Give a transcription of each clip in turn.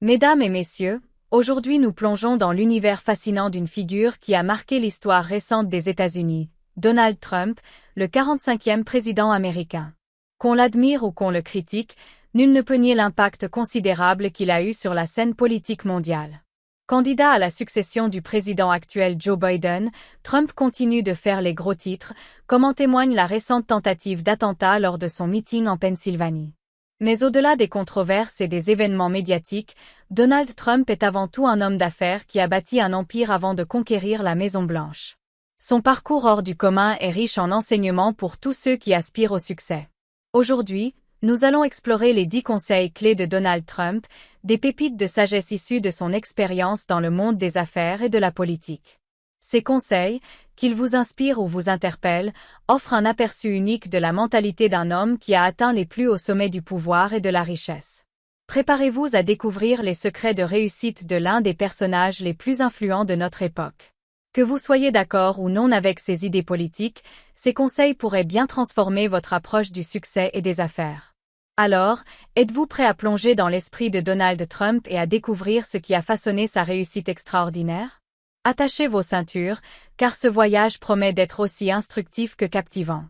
Mesdames et messieurs, aujourd'hui nous plongeons dans l'univers fascinant d'une figure qui a marqué l'histoire récente des États-Unis, Donald Trump, le 45e président américain. Qu'on l'admire ou qu'on le critique, nul ne peut nier l'impact considérable qu'il a eu sur la scène politique mondiale. Candidat à la succession du président actuel Joe Biden, Trump continue de faire les gros titres, comme en témoigne la récente tentative d'attentat lors de son meeting en Pennsylvanie. Mais au-delà des controverses et des événements médiatiques, Donald Trump est avant tout un homme d'affaires qui a bâti un empire avant de conquérir la Maison-Blanche. Son parcours hors du commun est riche en enseignements pour tous ceux qui aspirent au succès. Aujourd'hui, nous allons explorer les 10 conseils clés de Donald Trump, des pépites de sagesse issues de son expérience dans le monde des affaires et de la politique. Ces conseils, qu'ils vous inspirent ou vous interpellent, offrent un aperçu unique de la mentalité d'un homme qui a atteint les plus hauts sommets du pouvoir et de la richesse. Préparez-vous à découvrir les secrets de réussite de l'un des personnages les plus influents de notre époque. Que vous soyez d'accord ou non avec ses idées politiques, ces conseils pourraient bien transformer votre approche du succès et des affaires. Alors, êtes-vous prêt à plonger dans l'esprit de Donald Trump et à découvrir ce qui a façonné sa réussite extraordinaire? Attachez vos ceintures, car ce voyage promet d'être aussi instructif que captivant.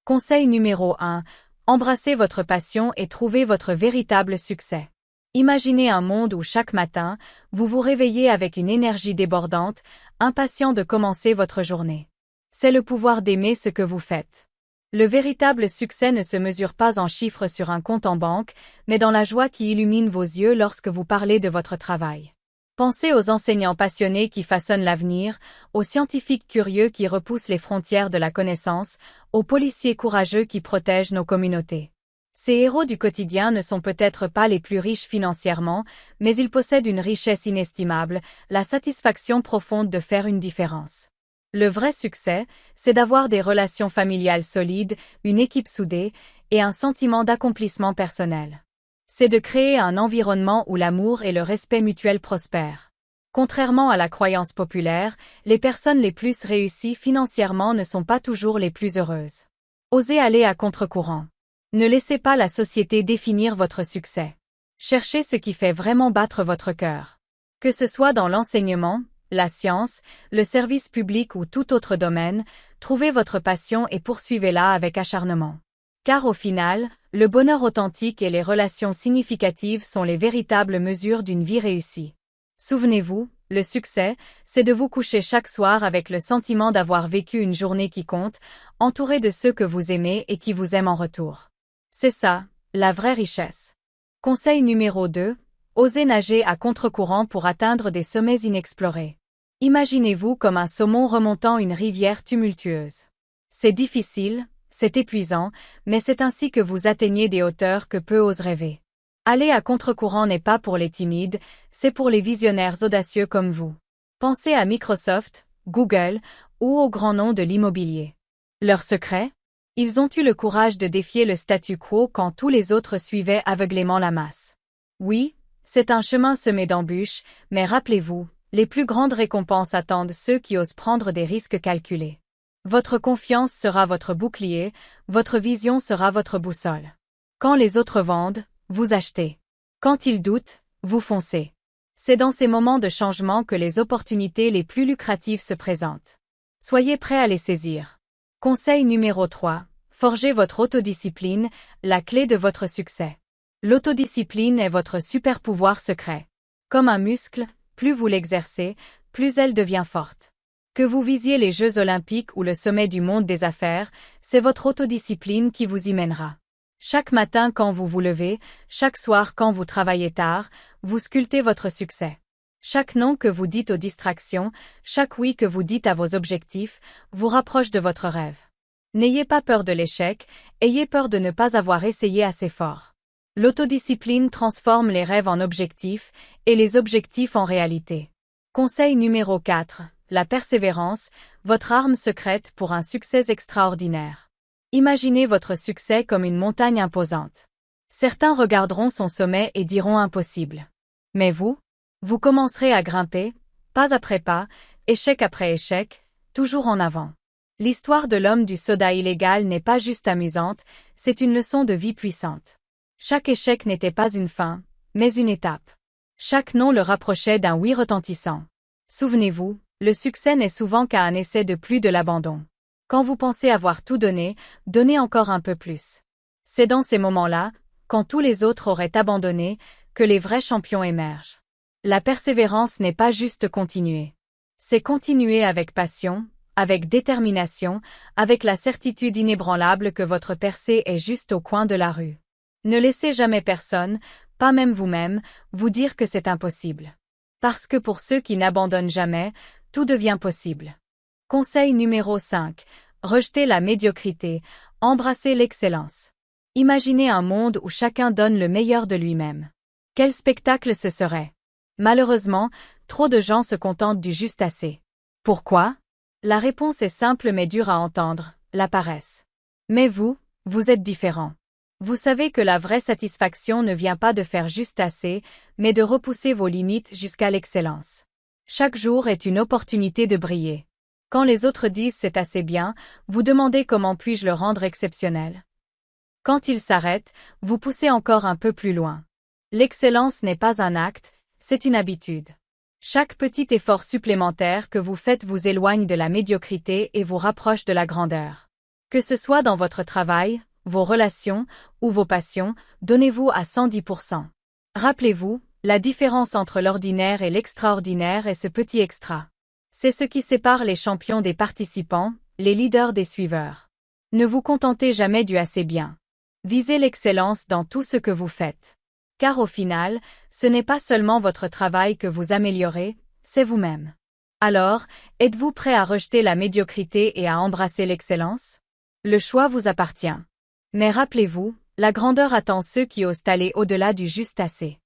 Conseil numéro 1. Embrassez votre passion et trouvez votre véritable succès. Imaginez un monde où chaque matin, vous vous réveillez avec une énergie débordante, impatient de commencer votre journée. C'est le pouvoir d'aimer ce que vous faites. Le véritable succès ne se mesure pas en chiffres sur un compte en banque, mais dans la joie qui illumine vos yeux lorsque vous parlez de votre travail. Pensez aux enseignants passionnés qui façonnent l'avenir, aux scientifiques curieux qui repoussent les frontières de la connaissance, aux policiers courageux qui protègent nos communautés. Ces héros du quotidien ne sont peut-être pas les plus riches financièrement, mais ils possèdent une richesse inestimable, la satisfaction profonde de faire une différence. Le vrai succès, c'est d'avoir des relations familiales solides, une équipe soudée et un sentiment d'accomplissement personnel. C'est de créer un environnement où l'amour et le respect mutuel prospèrent. Contrairement à la croyance populaire, les personnes les plus réussies financièrement ne sont pas toujours les plus heureuses. Osez aller à contre-courant. Ne laissez pas la société définir votre succès. Cherchez ce qui fait vraiment battre votre cœur. Que ce soit dans l'enseignement, la science, le service public ou tout autre domaine, trouvez votre passion et poursuivez-la avec acharnement. Car au final, le bonheur authentique et les relations significatives sont les véritables mesures d'une vie réussie. Souvenez-vous, le succès, c'est de vous coucher chaque soir avec le sentiment d'avoir vécu une journée qui compte, entouré de ceux que vous aimez et qui vous aiment en retour. C'est ça, la vraie richesse. Conseil numéro 2. Osez nager à contre-courant pour atteindre des sommets inexplorés. Imaginez-vous comme un saumon remontant une rivière tumultueuse. C'est difficile, c'est épuisant, mais c'est ainsi que vous atteignez des hauteurs que peu osent rêver. Aller à contre-courant n'est pas pour les timides, c'est pour les visionnaires audacieux comme vous. Pensez à Microsoft, Google ou aux grands noms de l'immobilier. Leur secret? Ils ont eu le courage de défier le statu quo quand tous les autres suivaient aveuglément la masse. Oui, c'est un chemin semé d'embûches, mais rappelez-vous, les plus grandes récompenses attendent ceux qui osent prendre des risques calculés. Votre confiance sera votre bouclier, votre vision sera votre boussole. Quand les autres vendent, vous achetez. Quand ils doutent, vous foncez. C'est dans ces moments de changement que les opportunités les plus lucratives se présentent. Soyez prêts à les saisir. Conseil numéro 3. Forgez votre autodiscipline, la clé de votre succès. L'autodiscipline est votre super pouvoir secret. Comme un muscle, plus vous l'exercez, plus elle devient forte. Que vous visiez les Jeux Olympiques ou le sommet du monde des affaires, c'est votre autodiscipline qui vous y mènera. Chaque matin quand vous vous levez, chaque soir quand vous travaillez tard, vous sculptez votre succès. Chaque non que vous dites aux distractions, chaque oui que vous dites à vos objectifs, vous rapproche de votre rêve. N'ayez pas peur de l'échec, ayez peur de ne pas avoir essayé assez fort. L'autodiscipline transforme les rêves en objectifs et les objectifs en réalité. Conseil numéro 4. La persévérance, votre arme secrète pour un succès extraordinaire. Imaginez votre succès comme une montagne imposante. Certains regarderont son sommet et diront impossible. Mais vous commencerez à grimper, pas après pas, échec après échec, toujours en avant. L'histoire de l'homme du soda illégal n'est pas juste amusante, c'est une leçon de vie puissante. Chaque échec n'était pas une fin, mais une étape. Chaque non le rapprochait d'un oui retentissant. Souvenez-vous, le succès n'est souvent qu'à un essai de plus de l'abandon. Quand vous pensez avoir tout donné, donnez encore un peu plus. C'est dans ces moments-là, quand tous les autres auraient abandonné, que les vrais champions émergent. La persévérance n'est pas juste continuer. C'est continuer avec passion, avec détermination, avec la certitude inébranlable que votre percée est juste au coin de la rue. Ne laissez jamais personne, pas même vous-même, vous dire que c'est impossible. Parce que pour ceux qui n'abandonnent jamais, tout devient possible. Conseil numéro 5. Rejetez la médiocrité, embrassez l'excellence. Imaginez un monde où chacun donne le meilleur de lui-même. Quel spectacle ce serait? Malheureusement, trop de gens se contentent du juste assez. Pourquoi? La réponse est simple mais dure à entendre, la paresse. Mais vous êtes différent. Vous savez que la vraie satisfaction ne vient pas de faire juste assez, mais de repousser vos limites jusqu'à l'excellence. Chaque jour est une opportunité de briller. Quand les autres disent c'est assez bien, vous demandez comment puis-je le rendre exceptionnel. Quand ils s'arrêtent, vous poussez encore un peu plus loin. L'excellence n'est pas un acte, c'est une habitude. Chaque petit effort supplémentaire que vous faites vous éloigne de la médiocrité et vous rapproche de la grandeur. Que ce soit dans votre travail, vos relations ou vos passions, donnez-vous à 110%. Rappelez-vous, la différence entre l'ordinaire et l'extraordinaire est ce petit extra. C'est ce qui sépare les champions des participants, les leaders des suiveurs. Ne vous contentez jamais du assez bien. Visez l'excellence dans tout ce que vous faites. Car au final, ce n'est pas seulement votre travail que vous améliorez, c'est vous-même. Alors, êtes-vous prêt à rejeter la médiocrité et à embrasser l'excellence? Le choix vous appartient. Mais rappelez-vous, la grandeur attend ceux qui osent aller au-delà du juste assez.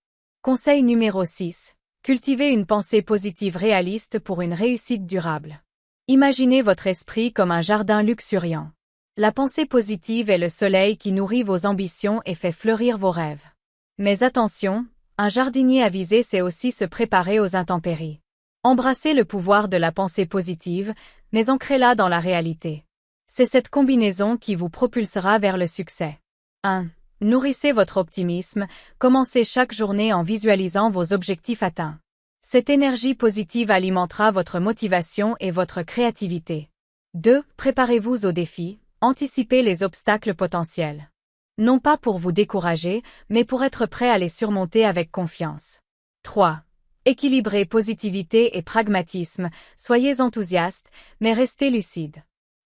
Conseil numéro 6. Cultivez une pensée positive réaliste pour une réussite durable. Imaginez votre esprit comme un jardin luxuriant. La pensée positive est le soleil qui nourrit vos ambitions et fait fleurir vos rêves. Mais attention, un jardinier avisé sait aussi se préparer aux intempéries. Embrassez le pouvoir de la pensée positive, mais ancrez-la dans la réalité. C'est cette combinaison qui vous propulsera vers le succès. 1. Nourrissez votre optimisme, commencez chaque journée en visualisant vos objectifs atteints. Cette énergie positive alimentera votre motivation et votre créativité. 2. Préparez-vous aux défis, anticipez les obstacles potentiels. Non pas pour vous décourager, mais pour être prêt à les surmonter avec confiance. 3. Équilibrez positivité et pragmatisme, soyez enthousiaste, mais restez lucide.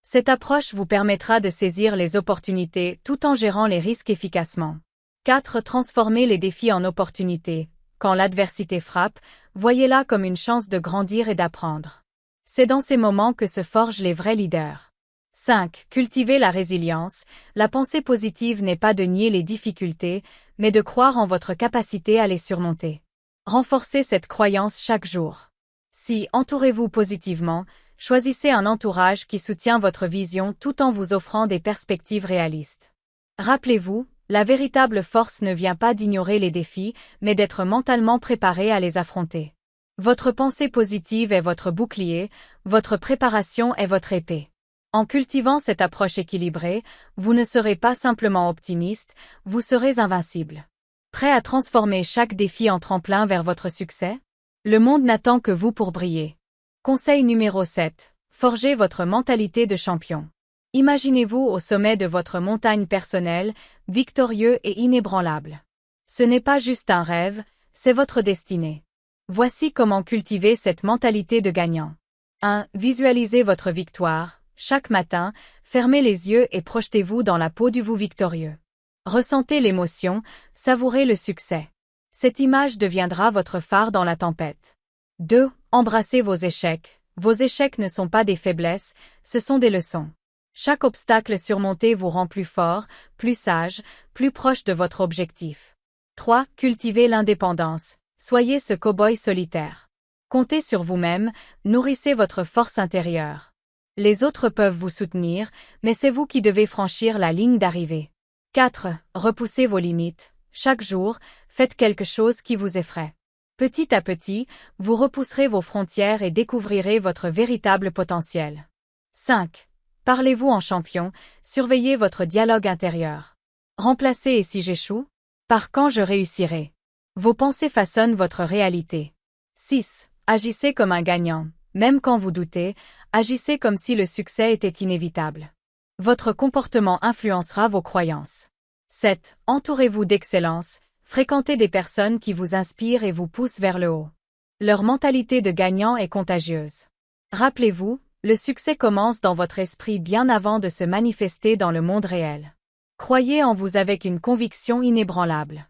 Cette approche vous permettra de saisir les opportunités tout en gérant les risques efficacement. 4. Transformez les défis en opportunités. Quand l'adversité frappe, voyez-la comme une chance de grandir et d'apprendre. C'est dans ces moments que se forgent les vrais leaders. 5. Cultivez la résilience. La pensée positive n'est pas de nier les difficultés, mais de croire en votre capacité à les surmonter. Renforcez cette croyance chaque jour. 6. Entourez-vous positivement. Choisissez un entourage qui soutient votre vision tout en vous offrant des perspectives réalistes. Rappelez-vous, la véritable force ne vient pas d'ignorer les défis, mais d'être mentalement préparé à les affronter. Votre pensée positive est votre bouclier, votre préparation est votre épée. En cultivant cette approche équilibrée, vous ne serez pas simplement optimiste, vous serez invincible. Prêt à transformer chaque défi en tremplin vers votre succès? Le monde n'attend que vous pour briller. Conseil numéro 7. Forgez votre mentalité de champion. Imaginez-vous au sommet de votre montagne personnelle, victorieux et inébranlable. Ce n'est pas juste un rêve, c'est votre destinée. Voici comment cultiver cette mentalité de gagnant. 1. Visualisez votre victoire. Chaque matin, fermez les yeux et projetez-vous dans la peau du vous victorieux. Ressentez l'émotion, savourez le succès. Cette image deviendra votre phare dans la tempête. 2. Embrassez vos échecs. Vos échecs ne sont pas des faiblesses, ce sont des leçons. Chaque obstacle surmonté vous rend plus fort, plus sage, plus proche de votre objectif. 3. Cultivez l'indépendance. Soyez ce cow-boy solitaire. Comptez sur vous-même, nourrissez votre force intérieure. Les autres peuvent vous soutenir, mais c'est vous qui devez franchir la ligne d'arrivée. 4. Repoussez vos limites. Chaque jour, faites quelque chose qui vous effraie. Petit à petit, vous repousserez vos frontières et découvrirez votre véritable potentiel. 5. Parlez-vous en champion, surveillez votre dialogue intérieur. Remplacez et si j'échoue? Par quand je réussirai? Vos pensées façonnent votre réalité. 6. Agissez comme un gagnant. Même quand vous doutez, agissez comme si le succès était inévitable. Votre comportement influencera vos croyances. 7. Entourez-vous d'excellence. Fréquentez des personnes qui vous inspirent et vous poussent vers le haut. Leur mentalité de gagnant est contagieuse. Rappelez-vous, le succès commence dans votre esprit bien avant de se manifester dans le monde réel. Croyez en vous avec une conviction inébranlable.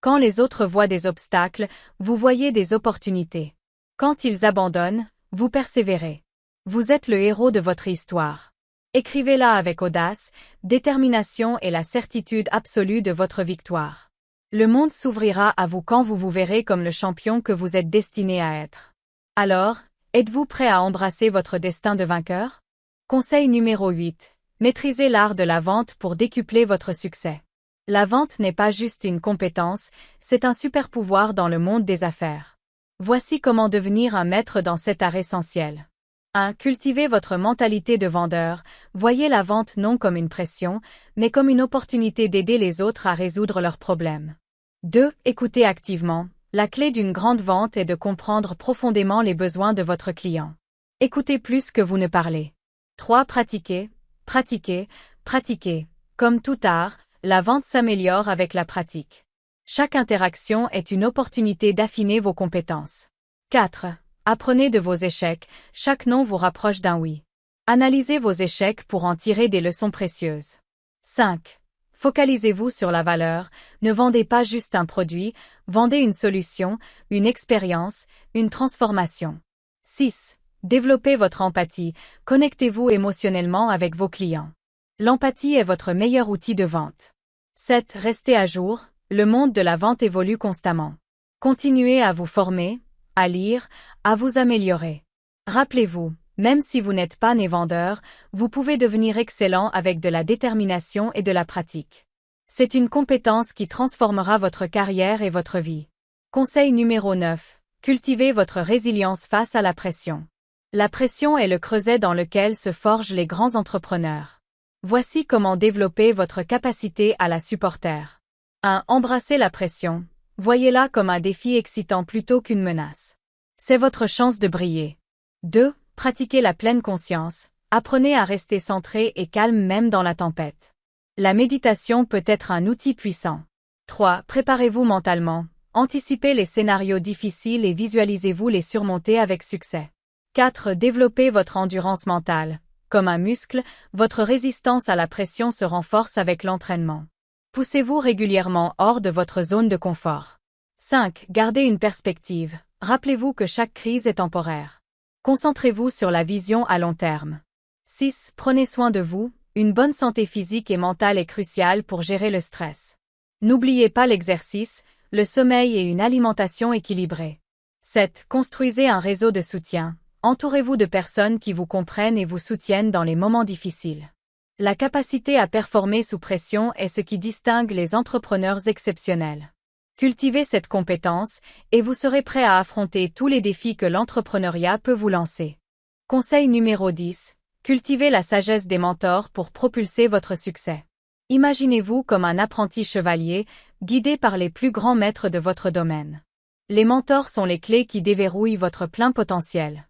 Quand les autres voient des obstacles, vous voyez des opportunités. Quand ils abandonnent, vous persévérez. Vous êtes le héros de votre histoire. Écrivez-la avec audace, détermination et la certitude absolue de votre victoire. Le monde s'ouvrira à vous quand vous vous verrez comme le champion que vous êtes destiné à être. Alors, êtes-vous prêt à embrasser votre destin de vainqueur? Conseil numéro 8. Maîtrisez l'art de la vente pour décupler votre succès. La vente n'est pas juste une compétence, c'est un super pouvoir dans le monde des affaires. Voici comment devenir un maître dans cet art essentiel. 1. Cultivez votre mentalité de vendeur. Voyez la vente non comme une pression, mais comme une opportunité d'aider les autres à résoudre leurs problèmes. 2. Écoutez activement. La clé d'une grande vente est de comprendre profondément les besoins de votre client. Écoutez plus que vous ne parlez. 3. Pratiquez, pratiquez, pratiquez. Comme tout art, la vente s'améliore avec la pratique. Chaque interaction est une opportunité d'affiner vos compétences. 4. Apprenez de vos échecs, chaque non vous rapproche d'un oui. Analysez vos échecs pour en tirer des leçons précieuses. 5. Focalisez-vous sur la valeur, ne vendez pas juste un produit, vendez une solution, une expérience, une transformation. 6. Développez votre empathie, connectez-vous émotionnellement avec vos clients. L'empathie est votre meilleur outil de vente. 7. Restez à jour, le monde de la vente évolue constamment. Continuez à vous former, à lire, à vous améliorer. Rappelez-vous, même si vous n'êtes pas né vendeur, vous pouvez devenir excellent avec de la détermination et de la pratique. C'est une compétence qui transformera votre carrière et votre vie. Conseil numéro 9. Cultivez votre résilience face à la pression. La pression est le creuset dans lequel se forgent les grands entrepreneurs. Voici comment développer votre capacité à la supporter. 1. Embrassez la pression. Voyez-la comme un défi excitant plutôt qu'une menace. C'est votre chance de briller. 2. Pratiquez la pleine conscience. Apprenez à rester centré et calme même dans la tempête. La méditation peut être un outil puissant. 3. Préparez-vous mentalement. Anticipez les scénarios difficiles et visualisez-vous les surmonter avec succès. 4. Développez votre endurance mentale. Comme un muscle, votre résistance à la pression se renforce avec l'entraînement. Poussez-vous régulièrement hors de votre zone de confort. 5. Gardez une perspective. Rappelez-vous que chaque crise est temporaire. Concentrez-vous sur la vision à long terme. 6. Prenez soin de vous. Une bonne santé physique et mentale est cruciale pour gérer le stress. N'oubliez pas l'exercice, le sommeil et une alimentation équilibrée. 7. Construisez un réseau de soutien. Entourez-vous de personnes qui vous comprennent et vous soutiennent dans les moments difficiles. La capacité à performer sous pression est ce qui distingue les entrepreneurs exceptionnels. Cultivez cette compétence, et vous serez prêt à affronter tous les défis que l'entrepreneuriat peut vous lancer. Conseil numéro 10. Cultivez la sagesse des mentors pour propulser votre succès. Imaginez-vous comme un apprenti chevalier, guidé par les plus grands maîtres de votre domaine. Les mentors sont les clés qui déverrouillent votre plein potentiel.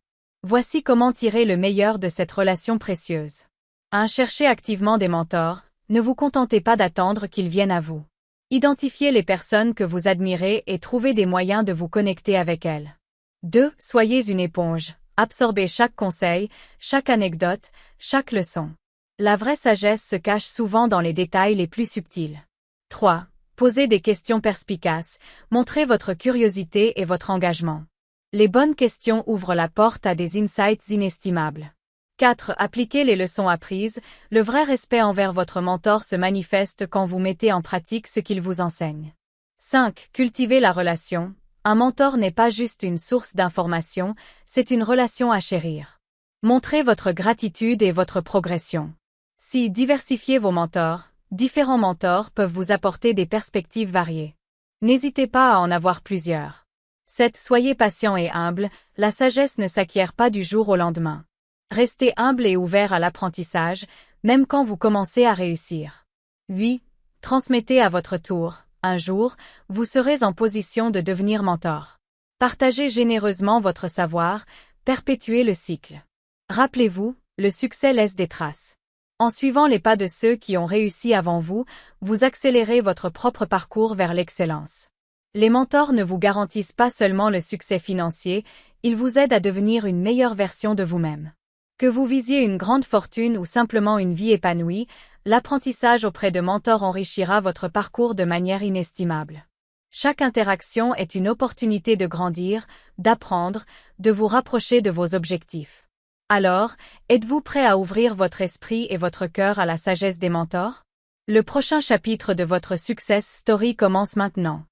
Voici comment tirer le meilleur de cette relation précieuse. 1. Cherchez activement des mentors, ne vous contentez pas d'attendre qu'ils viennent à vous. Identifiez les personnes que vous admirez et trouvez des moyens de vous connecter avec elles. 2. Soyez une éponge, absorbez chaque conseil, chaque anecdote, chaque leçon. La vraie sagesse se cache souvent dans les détails les plus subtils. 3. Posez des questions perspicaces, montrez votre curiosité et votre engagement. Les bonnes questions ouvrent la porte à des insights inestimables. 4. Appliquez les leçons apprises. Le vrai respect envers votre mentor se manifeste quand vous mettez en pratique ce qu'il vous enseigne. 5. Cultivez la relation. Un mentor n'est pas juste une source d'information, c'est une relation à chérir. Montrez votre gratitude et votre progression. 6. Diversifiez vos mentors. Différents mentors peuvent vous apporter des perspectives variées. N'hésitez pas à en avoir plusieurs. 7. Soyez patient et humble. La sagesse ne s'acquiert pas du jour au lendemain. Restez humble et ouvert à l'apprentissage, même quand vous commencez à réussir. 8. Transmettez à votre tour. Un jour, vous serez en position de devenir mentor. Partagez généreusement votre savoir, perpétuez le cycle. Rappelez-vous, le succès laisse des traces. En suivant les pas de ceux qui ont réussi avant vous, vous accélérez votre propre parcours vers l'excellence. Les mentors ne vous garantissent pas seulement le succès financier, ils vous aident à devenir une meilleure version de vous-même. Que vous visiez une grande fortune ou simplement une vie épanouie, l'apprentissage auprès de mentors enrichira votre parcours de manière inestimable. Chaque interaction est une opportunité de grandir, d'apprendre, de vous rapprocher de vos objectifs. Alors, êtes-vous prêt à ouvrir votre esprit et votre cœur à la sagesse des mentors? Le prochain chapitre de votre Success Story commence maintenant.